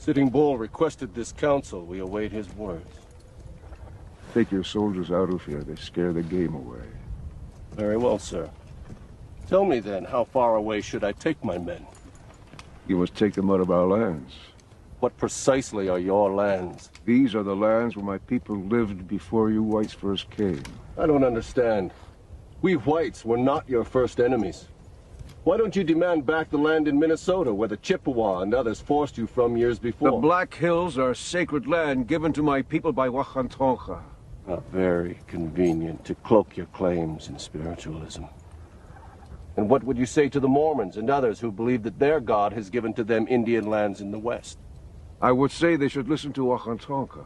Sitting Bull requested this council. We await his words. Take your soldiers out of here. They scare the game away. Very well, sir. Tell me then, how far away should I take my men? You must take them out of our lands. What precisely are your lands? These are the lands where my people lived before you whites first came. I don't understand. We whites were not your first enemies. Why don't you demand back the land in Minnesota where the Chippewa and others forced you from years before? The Black Hills are sacred land given to my people by Wakantonka. Not very convenient to cloak your claims in spiritualism. And what would you say to the Mormons and others who believe that their God has given to them Indian lands in the West? I would say they should listen to Wakantonka.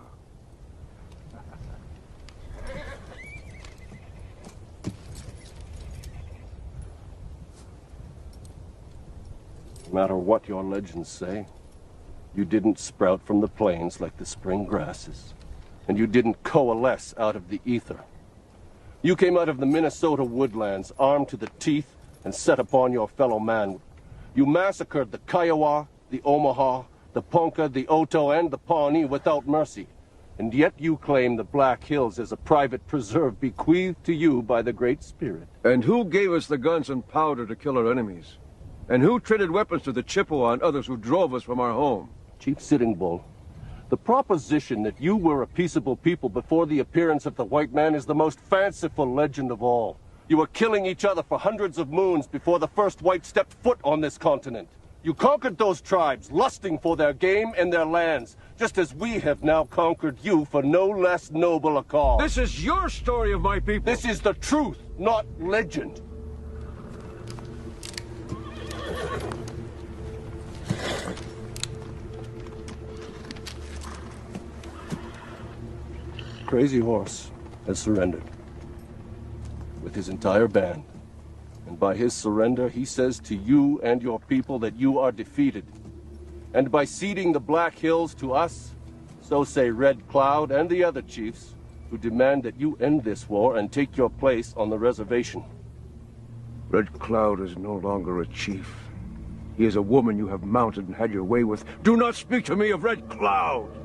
No matter what your legends say, you didn't sprout from the plains like the spring grasses, and you didn't coalesce out of the ether. You came out of the Minnesota woodlands, armed to the teeth, and set upon your fellow man. You massacred the Kiowa, the Omaha, the Ponca, the Oto, and the Pawnee without mercy. And yet you claim the Black Hills as a private preserve bequeathed to you by the Great Spirit. And who gave us the guns and powder to kill our enemies? And who traded weapons to the Chippewa and others who drove us from our home? Chief Sitting Bull, the proposition that you were a peaceable people before the appearance of the white man is the most fanciful legend of all. You were killing each other for hundreds of moons before the first white stepped foot on this continent. You conquered those tribes, lusting for their game and their lands, just as we have now conquered you for no less noble a cause. This is your story of my people. This is the truth, not legend. Crazy Horse has surrendered with his entire band. And by his surrender, he says to you and your people that you are defeated. And by ceding the Black Hills to us, so say Red Cloud and the other chiefs, who demand that you end this war and take your place on the reservation. Red Cloud is no longer a chief. He is a woman you have mounted and had your way with. Do not speak to me of Red Cloud!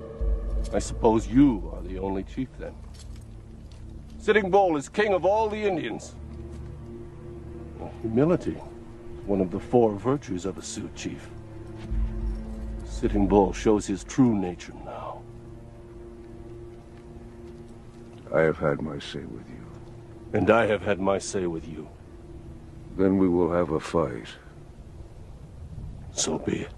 I suppose you are the only chief then. Sitting Bull is king of all the Indians. Well, humility is one of the 4 virtues of a Sioux chief. Sitting Bull shows his true nature now. I have had my say with you. And I have had my say with you. Then we will have a fight. So be it.